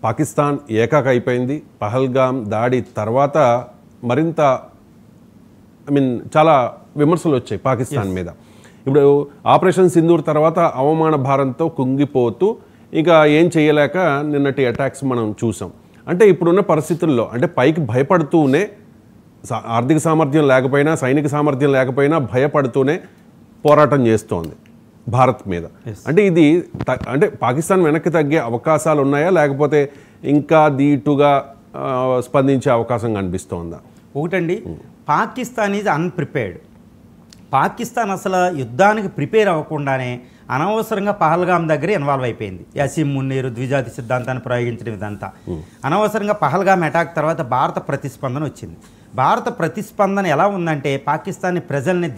పాకిస్తాన్ ఏకాక అయిపోయింది. పహల్గామ్ దాడి తర్వాత మరింత చాలా విమర్శలు వచ్చాయి పాకిస్తాన్ మీద. ఇప్పుడు ఆపరేషన్ సింధూర్ తర్వాత అవమాన భారంతో కుంగిపోతూ ఇక ఏం చేయలేక నిన్నటి అటాక్స్ మనం చూసాం. అంటే ఇప్పుడున్న పరిస్థితుల్లో అంటే పైకి భయపడుతూనే, ఆర్థిక సామర్థ్యం లేకపోయినా, సైనిక సామర్థ్యం లేకపోయినా భయపడుతూనే పోరాటం చేస్తోంది భారత్ మీద. అంటే ఇది అంటే పాకిస్తాన్ వెనక్కి తగ్గే అవకాశాలు ఉన్నాయా, లేకపోతే ఇంకా దీటుగా స్పందించే అవకాశం కనిపిస్తోందా? ఒకటండి, పాకిస్తాన్ ఈజ్ అన్ప్రిపేర్డ్. పాకిస్తాన్ అసలు యుద్ధానికి ప్రిపేర్ అవ్వకుండానే అనవసరంగా పహల్గామ్ దగ్గర ఇన్వాల్వ్ అయిపోయింది. యాసిమ్ మున్నీరు ద్విజాతి సిద్ధాంతాన్ని ప్రయోగించడం ఇదంతా అనవసరంగా. పహల్గామ్ అటాక్ తర్వాత భారత ప్రతిస్పందన వచ్చింది. భారత ప్రతిస్పందన ఎలా ఉందంటే పాకిస్తాన్ ప్రజల్ని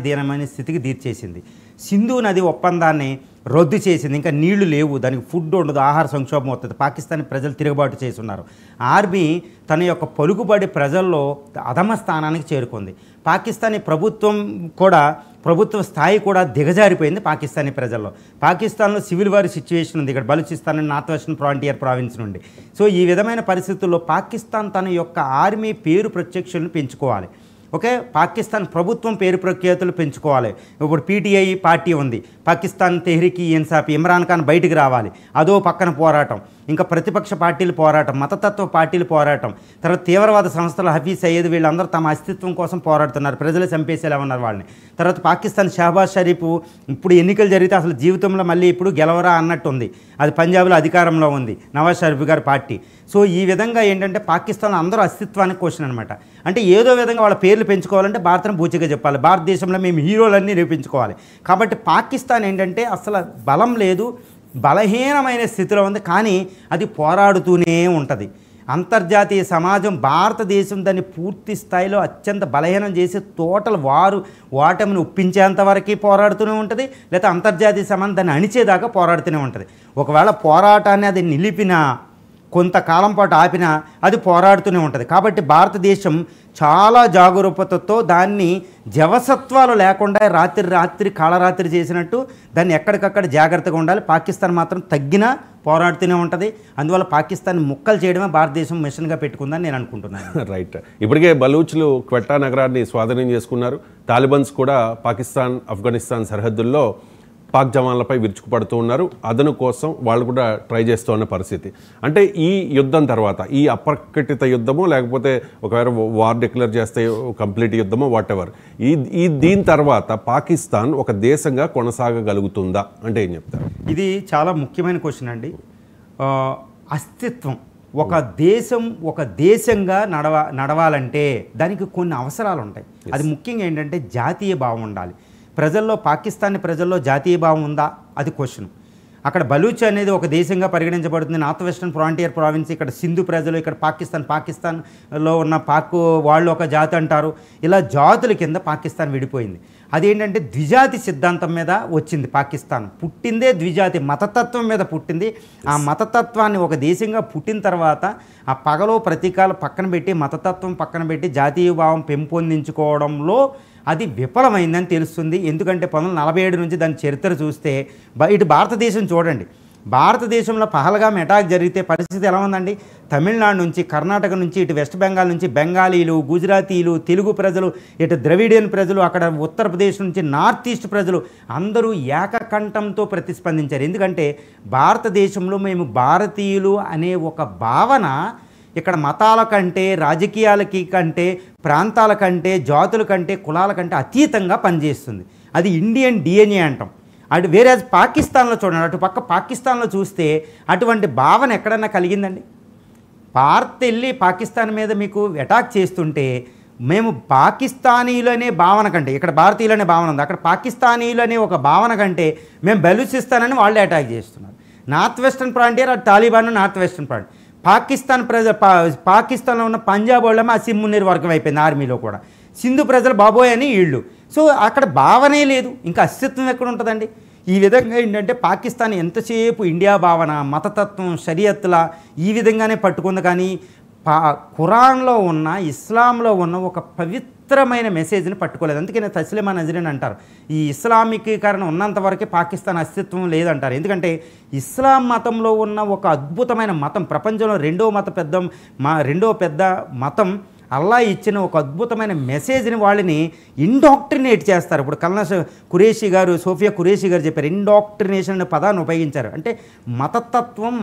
దీనమైన స్థితికి తీర్చేసింది. సింధు నది ఒప్పందాన్ని రద్దు చేసింది. ఇంకా నీళ్లు లేవు, దానికి ఫుడ్ ఉండదు, ఆహార సంక్షోభం వస్తుంది. పాకిస్తాన్ ప్రజలు తిరుగుబాటు చేస్తున్నారు. ఆర్మీ తన యొక్క పలుకుబడి ప్రజల్లో అధమ స్థానానికి చేరుకుంది. పాకిస్తానీ ప్రభుత్వం కూడా, ప్రభుత్వ స్థాయి కూడా దిగజారిపోయింది పాకిస్తానీ ప్రజల్లో. పాకిస్తాన్లో సివిల్ వార్ సిచ్యువేషన్ ఉంది ఇక్కడ Balochistan north western frontier province నుండి. సో ఈ విధమైన పరిస్థితుల్లో పాకిస్తాన్ తన యొక్క ఆర్మీ పేరు ప్రత్యక్షలను పెంచుకోవాలి. ఓకే, పాకిస్తాన్ ప్రభుత్వం పేరు ప్రఖ్యాతులు పెంచుకోవాలి. ఇప్పుడు పీటీఐ పార్టీ ఉంది, పాకిస్తాన్ తెహ్రీక్ ఇన్సాఫ్, ఇమ్రాన్ ఖాన్ బయటికి రావాలి, అదో పక్కన పోరాటం. ఇంకా ప్రతిపక్ష పార్టీలు పోరాటం, మతతత్వ పార్టీలు పోరాటం, తర్వాత తీవ్రవాద సంస్థలు హఫీజ్ సయ్యద్ వీళ్ళందరూ తమ అస్తిత్వం కోసం పోరాడుతున్నారు. ప్రజలు చంపేసేలా ఉన్నారు వాళ్ళని. తర్వాత పాకిస్తాన్ షహబాజ్ షరీఫ్ ఇప్పుడు ఎన్నికలు జరిగితే అసలు జీవితంలో మళ్ళీ ఇప్పుడు గెలవరా అన్నట్టు ఉంది. అది పంజాబ్లో అధికారంలో ఉంది నవాజ్ షరీఫ్ గారి పార్టీ. సో ఈ విధంగా ఏంటంటే పాకిస్తాన్లో అందరూ అస్తిత్వానికి క్వశ్చన్ అనమాట. అంటే ఏదో విధంగా వాళ్ళ పేర్లు పెంచుకోవాలంటే భారత్ను బూచిగా చెప్పాలి, భారతదేశంలో మేము హీరోలన్నీ నిరూపించుకోవాలి. కాబట్టి పాకిస్తాన్ ఏంటంటే అసలు బలం లేదు, బలహీనమైన స్థితిలో ఉంది. కానీ అది పోరాడుతూనే ఉంటుంది. అంతర్జాతీయ సమాజం భారతదేశం దాన్ని పూర్తి స్థాయిలో అత్యంత బలహీనం చేసి టోటల్ ఓటమిని ఒప్పించేంత వరకు పోరాడుతూనే ఉంటుంది, లేదా అంతర్జాతీయ సమాజం దాన్ని అణిచేదాకా పోరాడుతూనే ఉంటుంది. ఒకవేళ పోరాటాన్ని అది నిలిపినా, కొంతకాలం పాటు ఆపినా అది పోరాడుతూనే ఉంటుంది. కాబట్టి భారతదేశం చాలా జాగరూకతతో దాన్ని జవసత్వాలు లేకుండా రాత్రి కాళరాత్రి చేసినట్టు దాన్ని ఎక్కడికక్కడ జాగ్రత్తగా ఉండాలి. పాకిస్తాన్ మాత్రం తగ్గినా పోరాడుతూనే ఉంటుంది. అందువల్ల పాకిస్తాన్ ముక్కలు చేయడమే భారతదేశం మిషన్గా పెట్టుకుందని నేను అనుకుంటున్నాను. రైట్. ఇప్పటికే బలూచ్లు క్వెట్టా నగరాన్ని స్వాధీనం చేసుకున్నారు. తాలిబాన్స్ కూడా పాకిస్తాన్ ఆఫ్ఘనిస్తాన్ సరిహద్దుల్లో పాక్ జవాన్లపై విరుచుకుపడుతూ ఉన్నారు. అదను కోసం వాళ్ళు కూడా ట్రై చేస్తూ ఉన్న పరిస్థితి. అంటే ఈ యుద్ధం తర్వాత, ఈ అప్రకటిత యుద్ధమో లేకపోతే ఒకవేళ వార్ డిక్లేర్ చేస్తే కంప్లీట్ యుద్ధమో వాట్ ఎవర్, దీని తర్వాత పాకిస్తాన్ ఒక దేశంగా కొనసాగగలుగుతుందా అంటే ఏం చెప్తారు? ఇది చాలా ముఖ్యమైన క్వశ్చన్ అండి. అస్తిత్వం, ఒక దేశం ఒక దేశంగా నడవాలంటే దానికి కొన్ని అవసరాలు ఉంటాయి. అది ముఖ్యంగా ఏంటంటే జాతీయ భావం ఉండాలి. ప్రజల్లో, పాకిస్తాన్ ప్రజల్లో జాతీయ భావం ఉందా అది క్వశ్చన్. అక్కడ బలూచ్ అనేది ఒక దేశంగా పరిగణించబడుతుంది. నార్త్ వెస్టర్న్ ఫ్రాంటియర్ ప్రావిన్స్, ఇక్కడ సింధు ప్రజలు, ఇక్కడ పాకిస్తాన్లో ఉన్న పాక్ వాళ్ళు ఒక జాతి అంటారు. ఇలా జాతుల కింద పాకిస్తాన్ విడిపోయింది. అదేంటంటే ద్విజాతి సిద్ధాంతం మీద వచ్చింది. పాకిస్తాన్ పుట్టిందే ద్విజాతి మతతత్వం మీద పుట్టింది. ఆ మతతత్వాన్ని ఒక దేశంగా పుట్టిన తర్వాత ఆ పగలో ప్రతీకాలు పక్కన పెట్టి, మతతత్వం పక్కన పెట్టి జాతీయ భావం పెంపొందించుకోవడంలో అది విఫలమైందని తెలుస్తుంది. ఎందుకంటే 1947 నుంచి దాని చరిత్ర చూస్తే, ఇటు భారతదేశం చూడండి, భారతదేశంలో పహల్గామ్ అటాక్ జరిగితే పరిస్థితి ఎలా ఉందండి? తమిళనాడు నుంచి, కర్ణాటక నుంచి, ఇటు వెస్ట్ బెంగాల్ నుంచి బెంగాలీలు, గుజరాతీలు, తెలుగు ప్రజలు, ఇటు ద్రవిడియన్ ప్రజలు, అక్కడ ఉత్తరప్రదేశ్ నుంచి నార్త్ ఈస్ట్ ప్రజలు అందరూ ఏకకంఠంతో ప్రతిస్పందించారు. ఎందుకంటే భారతదేశంలో మేము భారతీయులు అనే ఒక భావన ఇక్కడ మతాల కంటే, రాజకీయాలకి కంటే, ప్రాంతాల కంటే, జాతుల కంటే, కులాల కంటే అతీతంగా పనిచేస్తుంది. అది ఇండియన్ డిఎన్ఏ అంటాం. అటు వేరే పాకిస్తాన్లో చూడండి, అటు పక్క పాకిస్తాన్లో చూస్తే అటువంటి భావన ఎక్కడన్నా కలిగిందండి? భారత్ వెళ్ళి పాకిస్తాన్ మీద మీకు అటాక్ చేస్తుంటే మేము పాకిస్తానీలు అనే భావన కంటే, ఇక్కడ భారతీయులు అనే భావన ఉంది, అక్కడ పాకిస్తానీలు అనే ఒక భావన కంటే మేము బలూచిస్తానని వాళ్ళే అటాక్ చేస్తున్నారు. నార్త్ వెస్టర్న్ ఫ్రాంటియర్, అటు తాలిబాన్ నార్త్ వెస్టర్న్ ఫ్రాంటియర్. పాకిస్తాన్లో ఉన్న పంజాబ్ వాళ్ళేమో ఆ సిమ్మున్నీరు వర్గం అయిపోయింది ఆర్మీలో కూడా. సింధు ప్రజలు బాబోయ్ అని వీళ్ళు. సో అక్కడ భావనే లేదు, ఇంకా అస్తిత్వం ఎక్కడ ఉంటుందండి? ఈ విధంగా ఏంటంటే పాకిస్తాన్ ఎంతసేపు ఇండియా భావన, మతతత్వం, షరియత్లా ఈ విధంగానే పట్టుకుంది. కానీ ఖురాన్లో ఉన్న ఇస్లాంలో ఉన్న ఒక పవిత్రమైన మెసేజ్ని పట్టుకోలేదు. అందుకనే తస్లిమా నజరీన్ అంటారు, ఈ ఇస్లామికీకరణ ఉన్నంత వరకే పాకిస్తాన్ అస్తిత్వం లేదంటారు. ఎందుకంటే ఇస్లాం మతంలో ఉన్న ఒక అద్భుతమైన మతం, ప్రపంచంలో రెండో పెద్ద మతం, అల్లా ఇచ్చిన ఒక అద్భుతమైన మెసేజ్ని వాళ్ళని ఇండాక్ట్రినేట్ చేస్తారు. ఇప్పుడు సోఫియా ఖురేషీ గారు చెప్పారు, ఇండాక్ట్రినేషన్ అనే పదాన్ని ఉపయోగించారు. అంటే మతతత్వం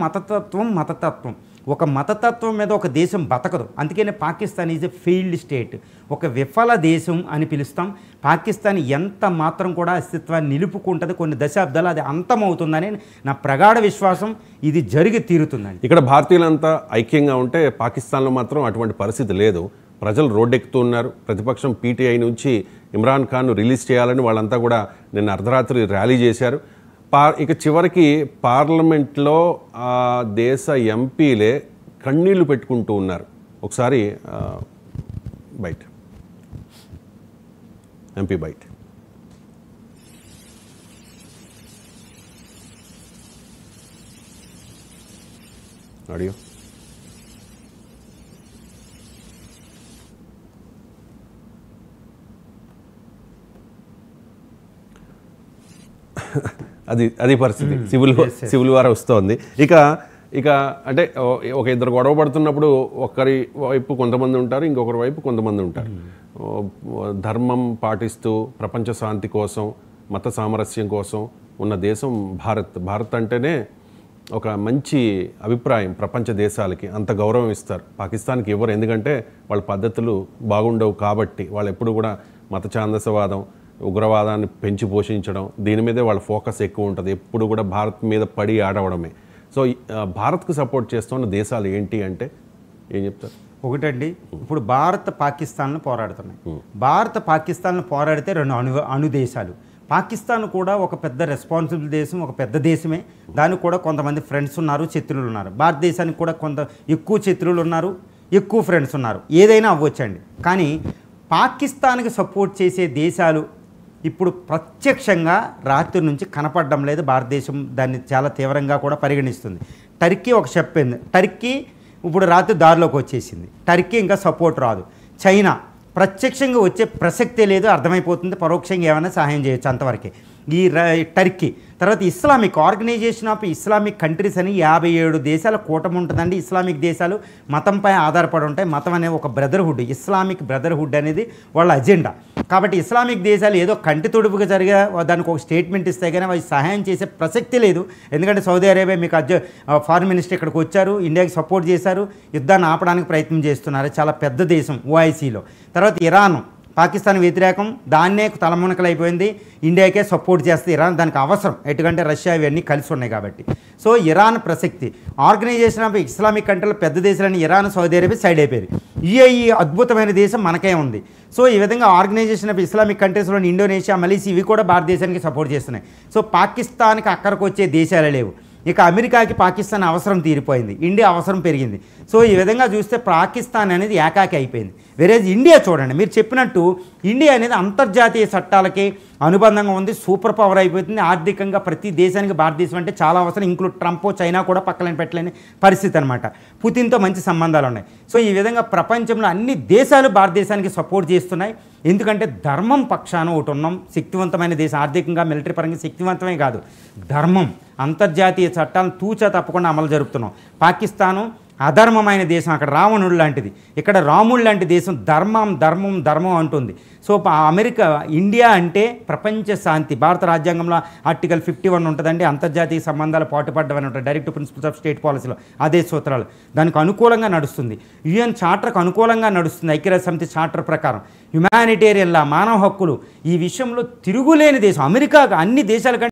ఒక మతతత్వం మీద ఒక దేశం బతకదు. అందుకనే Pakistan is a failed state, ఒక విఫల దేశం అని పిలుస్తాం. పాకిస్తాన్ ఎంత మాత్రం కూడా అస్తిత్వాన్ని నిలుపుకుంటుంది, కొన్ని దశాబ్దాలు అది అంతమవుతుందని నా ప్రగాఢ విశ్వాసం. ఇది జరిగి తీరుతుందండి. ఇక్కడ భారతీయులంతా ఐక్యంగా ఉంటే పాకిస్తాన్లో మాత్రం అటువంటి పరిస్థితి లేదు. ప్రజలు రోడ్డెక్కుతున్నారు. ప్రతిపక్షం పీటీఐ నుంచి ఇమ్రాన్ ఖాన్ను రిలీజ్ చేయాలని వాళ్ళంతా కూడా నిన్న అర్ధరాత్రి ర్యాలీ చేశారు. ఇక చివరికి పార్లమెంట్లో ఆ దేశ ఎంపీలే కన్నీళ్లు పెట్టుకుంటూ ఉన్నారు. ఒకసారి బయట ఎంపీ బయట ఆడియో అది పరిస్థితి. సివిల్ వార్ వస్తోంది. ఇక అంటే ఒక ఇద్దరు గొడవ పడుతున్నప్పుడు ఒకరి వైపు కొంతమంది ఉంటారు, ఇంకొకరి వైపు కొంతమంది ఉంటారు. ధర్మం పాటిస్తూ ప్రపంచ శాంతి కోసం, మత సామరస్యం కోసం ఉన్న దేశం భారత్ అంటేనే ఒక మంచి అభిప్రాయం ప్రపంచ దేశాలకి, అంత గౌరవం ఇస్తారు. పాకిస్తాన్కి ఇవ్వరు, ఎందుకంటే వాళ్ళ పద్ధతులు బాగుండవు కాబట్టి. వాళ్ళు ఎప్పుడు కూడా మత ఛాందసవాదం, ఉగ్రవాదాన్ని పెంచి పోషించడం, దీని మీదే వాళ్ళ ఫోకస్ ఎక్కువ ఉంటుంది. ఎప్పుడు కూడా భారత్ మీద పడి ఆడవడమే. సో భారత్కు సపోర్ట్ చేస్తున్న దేశాలు ఏంటి అంటే ఏం చెప్తారు? ఒకటండి, ఇప్పుడు భారత్ పాకిస్తాన్లు పోరాడుతున్నాయి. భారత్ పాకిస్తాన్లు పోరాడితే రెండు అణు దేశాలు. పాకిస్తాన్ కూడా ఒక పెద్ద రెస్పాన్సిబుల్ దేశం, ఒక పెద్ద దేశమే. దానికి కూడా కొంతమంది ఫ్రెండ్స్ ఉన్నారు, శత్రువులు ఉన్నారు. భారతదేశానికి కూడా ఎక్కువ శత్రువులు ఉన్నారు, ఎక్కువ ఫ్రెండ్స్ ఉన్నారు. ఏదైనా అవ్వచ్చండి. కానీ పాకిస్తాన్కి సపోర్ట్ చేసే దేశాలు ఇప్పుడు ప్రత్యక్షంగా రాత్రి నుంచి కనపడడం లేదు. భారతదేశం దాన్ని చాలా తీవ్రంగా కూడా పరిగణిస్తుంది. టర్కీ ఒక చెప్పింది, టర్కీ ఇప్పుడు రాత్రి దారిలోకి వచ్చేసింది. టర్కీ ఇంకా సపోర్ట్ రాదు. చైనా ప్రత్యక్షంగా వచ్చే ప్రసక్తే లేదు, అర్థమైపోతుంది. పరోక్షంగా ఏమైనా సహాయం చేయొచ్చు, అంతవరకే. ఈ టర్కీ తర్వాత Islamic Organisation of Islamic Countries అని 57 దేశాల కూటమి ఉంటుందండి. ఇస్లామిక్ దేశాలు మతంపై ఆధారపడి ఉంటాయి. మతం అనే ఒక బ్రదర్హుడ్, ఇస్లామిక్ బ్రదర్హుడ్ అనేది వాళ్ళ అజెండా. కాబట్టి ఇస్లామిక్ దేశాలు ఏదో కంటి తుడుపుగా జరిగా దానికి ఒక స్టేట్మెంట్ ఇస్తే కానీ అవి సహాయం చేసే ప్రసక్తి లేదు. ఎందుకంటే సౌదీ అరేబియా మీకు ఫారిన్ మినిస్టర్ ఇక్కడికి వచ్చారు, ఇండియాకి సపోర్ట్ చేశారు, యుద్ధాన్ని ఆపడానికి ప్రయత్నం చేస్తున్నారు. చాలా పెద్ద దేశం ఓఐసీలో. తర్వాత ఇరాన్ పాకిస్తాన్ వ్యతిరేకం, దాన్నే తలమునకలైపోయింది. ఇండియాకే సపోర్ట్ చేస్తే ఇరాన్ దానికి అవసరం, ఎందుకంటే రష్యా ఇవన్నీ కలిసి ఉన్నాయి కాబట్టి. సో ఇరాన్ ప్రసక్తి, ఆర్గనైజేషన్ ఆఫ్ ఇస్లామిక్ కంట్రీలో పెద్ద దేశాలని ఇరాన్, సౌదీ అరేబియా సైడ్ అయిపోయింది. ఈ అద్భుతమైన దేశం మనకే ఉంది. సో ఈ విధంగా ఆర్గనైజేషన్ ఆఫ్ ఇస్లామిక్ కంట్రీస్లోని ఇండోనేషియా, మలేషియా ఇవి కూడా భారతదేశానికి సపోర్ట్ చేస్తున్నాయి. సో పాకిస్తాన్కి అక్కడికి వచ్చే దేశాలే లేవు. ఇక అమెరికాకి పాకిస్తాన్ అవసరం తీరిపోయింది, ఇండియా అవసరం పెరిగింది. సో ఈ విధంగా చూస్తే పాకిస్తాన్ అనేది ఏకాకి అయిపోయింది. వేరేజ్ ఇండియా చూడండి, మీరు చెప్పినట్టు ఇండియా అనేది అంతర్జాతీయ చట్టాలకి అనుబంధంగా ఉంది, సూపర్ పవర్ అయిపోతుంది. ఆర్థికంగా ప్రతి దేశానికి భారతదేశం అంటే చాలా అవసరం. ఇంక్లూడ్ ట్రంప్, చైనా కూడా పక్కన పెట్టలేని పరిస్థితి అనమాట. పుతిన్తో మంచి సంబంధాలు ఉన్నాయి. సో ఈ విధంగా ప్రపంచంలో అన్ని దేశాలు భారతదేశానికి సపోర్ట్ చేస్తున్నాయి. ఎందుకంటే ధర్మం పక్షాన ఒకటి ఉన్నాం. శక్తివంతమైన దేశం, ఆర్థికంగా మిలిటరీ పరంగా శక్తివంతమే కాదు, ధర్మం అంతర్జాతీయ చట్టాలను తూచా తప్పకుండా అమలు జరుపుతున్నాం. పాకిస్తాను అధర్మమైన దేశం, అక్కడ రావణుడు లాంటిది, ఇక్కడ రాముడు లాంటి దేశం. ధర్మం అంటుంది. సో ఇండియా అంటే ప్రపంచ శాంతి. భారత రాజ్యాంగంలో ఆర్టికల్ 51 ఉంటుందండి, అంతర్జాతీయ సంబంధాలు పాటుపడ్డమని ఉంటుంది, డైరెక్ట్ ప్రిన్సిపల్స్ ఆఫ్ స్టేట్ పాలసీలో అదే సూత్రాలు. దానికి అనుకూలంగా నడుస్తుంది. యుఎన్ చార్టర్కు అనుకూలంగా నడుస్తుంది. ఐక్యరాజ్య సమితి చార్టర్ ప్రకారం హ్యుమానిటేరియన్ లా, మానవ హక్కులు, ఈ విషయంలో తిరుగులేని దేశం అమెరికా. అన్ని దేశాల